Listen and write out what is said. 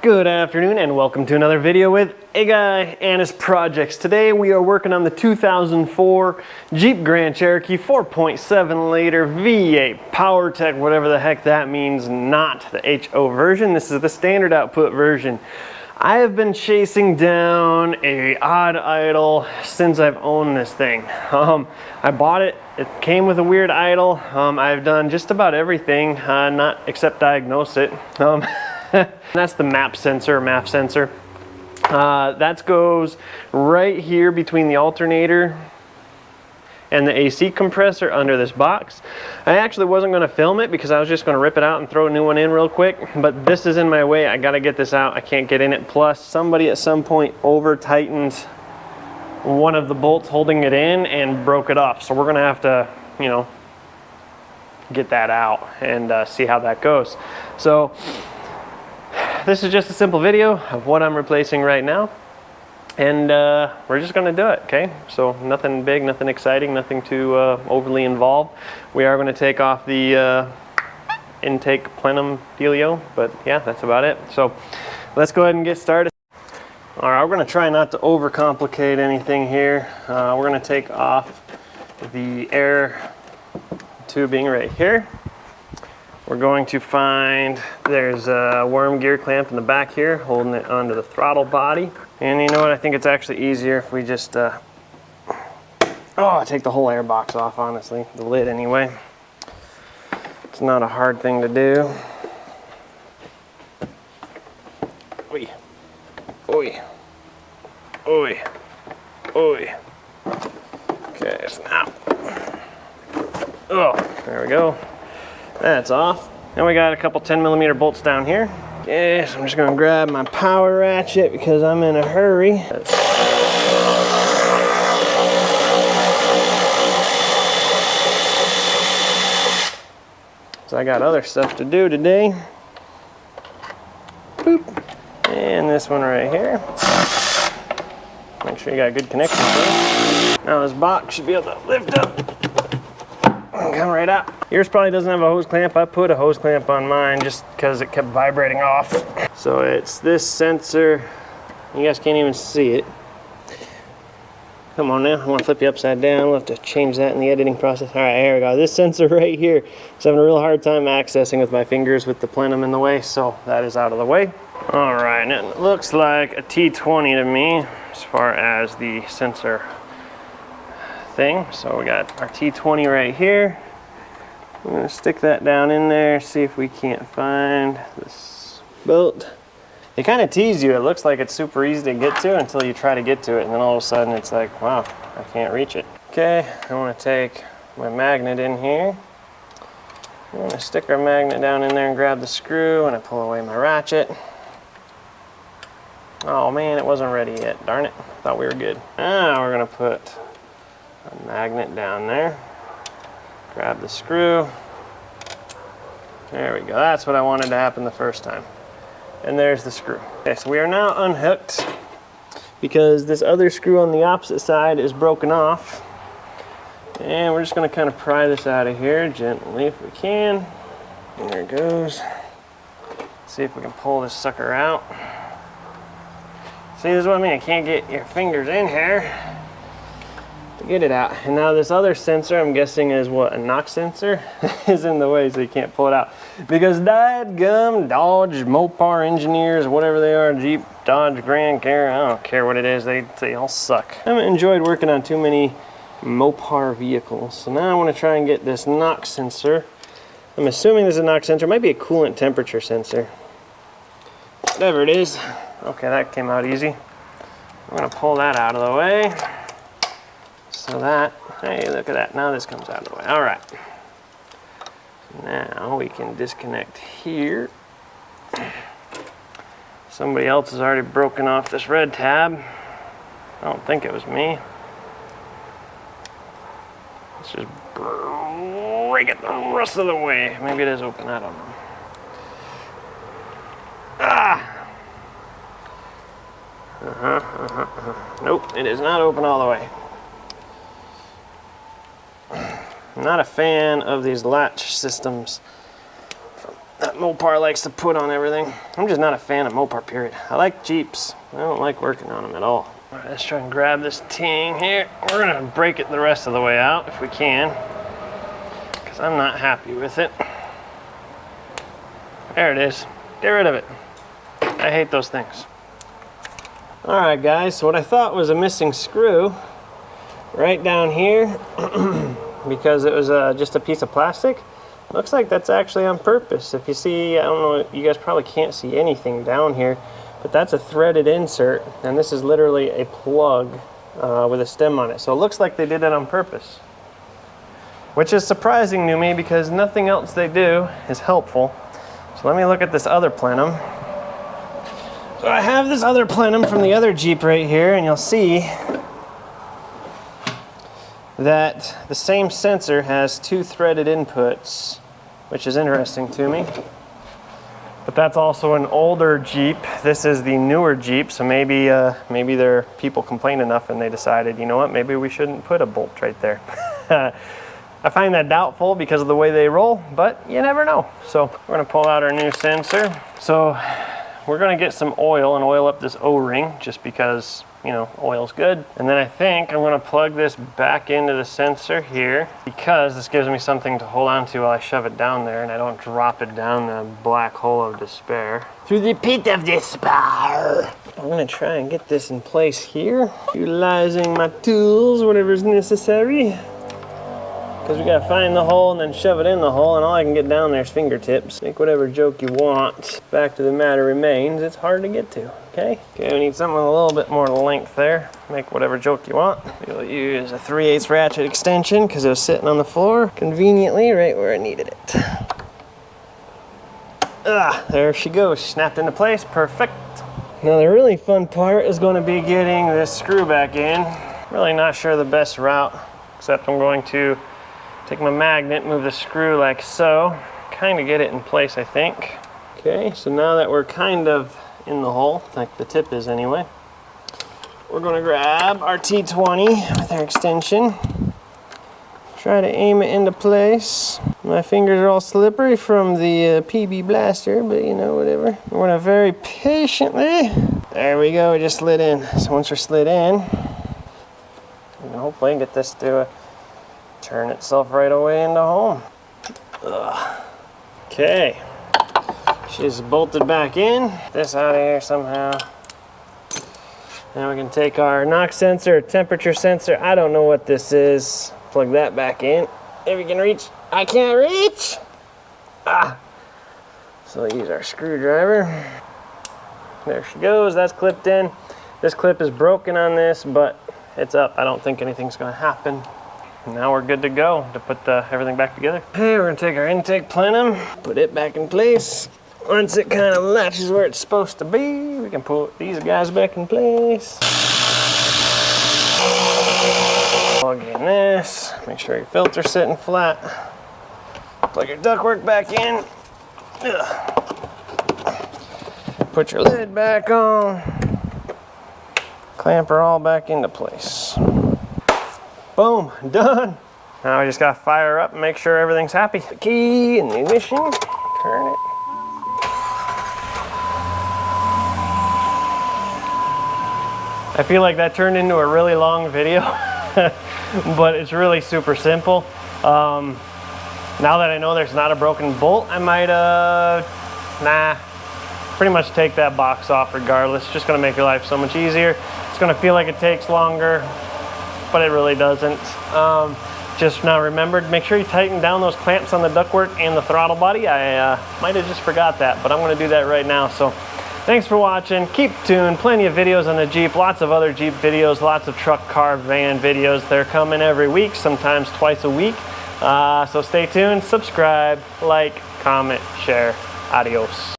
Good afternoon and welcome to another video with a guy and his projects. Today we are working on the 2004 Jeep Grand Cherokee 4.7 liter V8 PowerTech, whatever the heck that means, not the HO version. This is the standard output version. I have been chasing down a odd idle since I've owned this thing. I bought it, it came with a weird idle. I've done just about everything, not except diagnose it. That's the MAP sensor. That goes right here between the alternator and the AC compressor under this box. I actually wasn't going to film it because I was just going to rip it out and throw a new one in real quick, but this is in my way. I got to get this out. I can't get in it. Plus somebody at some point over tightened one of the bolts holding it in and broke it off, so we're going to have to, you know, get that out and see how that goes. So this is just a simple video of what I'm replacing right now, and we're just going to do it, okay? So nothing big, nothing exciting, nothing too overly involved. We are going to take off the intake plenum dealio, but yeah, that's about it. So let's go ahead and get started. All right, we're going to try not to overcomplicate anything here. We're going to take off the air tubing right here. We're going to find, there's a worm gear clamp in the back here holding it onto the throttle body. And you know what, I think it's actually easier if we just take the whole air box off, honestly, the lid anyway. It's not a hard thing to do. Oi, oi, oi, oi. Okay, so now, there we go. That's off. And we got a couple 10mm bolts down here. Okay, so I'm just gonna grab my power ratchet because I'm in a hurry. So I got other stuff to do today. Boop. And this one right here. Make sure you got a good connection to it. Now this box should be able to lift up and come right out. Yours probably doesn't have a hose clamp. I put a hose clamp on mine just because it kept vibrating off. So it's this sensor. You guys can't even see it. Come on now, I want to flip you upside down. We'll have to change that in the editing process. All right, here we go. This sensor right here is having a real hard time accessing with my fingers with the plenum in the way, so that is out of the way. All right, and it looks like a T20 to me as far as the sensor thing. So we got our T20 right here. I'm going to stick that down in there, see if we can't find this bolt. They kind of tease you. It looks like it's super easy to get to until you try to get to it, and then all of a sudden it's like, wow, I can't reach it. Okay, I want to take my magnet in here. I'm going to stick our magnet down in there and grab the screw, and I pull away my ratchet. Oh man, it wasn't ready yet. Darn it. Thought we were good. Now we're going to put a magnet down there. Grab the screw. There we go. That's what I wanted to happen the first time. And there's the screw. Okay, so we are now unhooked because this other screw on the opposite side is broken off. And we're just going to kind of pry this out of here gently if we can. There it goes. See if we can pull this sucker out. See, this is what I mean. I can't get your fingers in here to get it out. And now this other sensor, I'm guessing is what, a knock sensor, is in the way, so you can't pull it out. Because dadgum Dodge Mopar engineers, whatever they are, Jeep, Dodge, Grand Cherokee, I don't care what it is, they all suck. I haven't enjoyed working on too many Mopar vehicles. So now I want to try and get this knock sensor. I'm assuming this is a knock sensor. It might be a coolant temperature sensor. Whatever it is. Okay, that came out easy. I'm going to pull that out of the way. So that, hey, look at that. Now this comes out of the way. All right. Now we can disconnect here. Somebody else has already broken off this red tab. I don't think it was me. Let's just break it the rest of the way. Maybe it is open, I don't know. Nope, it is not open all the way. I'm not a fan of these latch systems from Mopar likes to put on everything. I'm just not a fan of Mopar, period. I like Jeeps. I don't like working on them at all. All right, let's try and grab this ting here. We're gonna break it the rest of the way out if we can, because I'm not happy with it. There it is. Get rid of it. I hate those things. All right, guys, so what I thought was a missing screw right down here, because it was just a piece of plastic, looks like that's actually on purpose. If you see, I don't know, you guys probably can't see anything down here, but that's a threaded insert, and this is literally a plug with a stem on it. So it looks like they did it on purpose, which is surprising to me because nothing else they do is helpful. So let me look at this other plenum. So I have this other plenum from the other Jeep right here, and you'll see that the same sensor has 2 threaded inputs, which is interesting to me. But that's also an older Jeep. This is the newer Jeep, so maybe there are people complained enough and they decided, you know what, maybe we shouldn't put a bolt right there. I find that doubtful because of the way they roll, but you never know. So we're gonna pull out our new sensor. So we're gonna get some oil and oil up this O-ring just because, you know, oil's good. And then I think I'm gonna plug this back into the sensor here because this gives me something to hold on to while I shove it down there and I don't drop it down the black hole of despair. Through the pit of despair. I'm gonna try and get this in place here, utilizing my tools, whatever's necessary. Because we gotta find the hole and then shove it in the hole, and all I can get down there is fingertips. Make whatever joke you want. Fact of the matter remains, it's hard to get to, okay? Okay, we need something with a little bit more length there. Make whatever joke you want. We'll use a 3/8 ratchet extension because it was sitting on the floor conveniently right where I needed it. There she goes, snapped into place, perfect. Now the really fun part is going to be getting this screw back in. Really not sure the best route, except I'm going to take my magnet, move the screw like so, kind of get it in place, I think. Okay, so now that we're kind of in the hole, like the tip is anyway, we're gonna grab our T20 with our extension, try to aim it into place. My fingers are all slippery from the PB blaster, but you know, whatever. We're gonna very patiently, there we go, it just slid in. So once we're slid in, we can hopefully get this to turn itself right away into home. Okay, she's bolted back in. Get this out of here somehow. Now we can take our knock sensor, temperature sensor. I don't know what this is. Plug that back in. If you can reach, I can't reach. So we'll use our screwdriver. There she goes, that's clipped in. This clip is broken on this, but it's up. I don't think anything's gonna happen. Now we're good to go to put everything back together. Okay, we're gonna take our intake plenum, put it back in place. Once it kind of latches where it's supposed to be, we can put these guys back in place. Plug in this, make sure your filter's sitting flat. Plug your ductwork back in. Put your lid back on. Clamp her all back into place. Boom, done. Now we just gotta fire up and make sure everything's happy. The key and the ignition, turn it. I feel like that turned into a really long video, but it's really super simple. Now that I know there's not a broken bolt, I might, pretty much take that box off regardless. It's just gonna make your life so much easier. It's gonna feel like it takes longer, but it really doesn't. Just now remembered, make sure you tighten down those clamps on the ductwork and the throttle body. I might have just forgot that, but I'm gonna do that right now. So thanks for watching. Keep tuned, plenty of videos on the Jeep, lots of other Jeep videos, lots of truck, car, van videos. They're coming every week, sometimes twice a week. So stay tuned, subscribe, like, comment, share. Adios.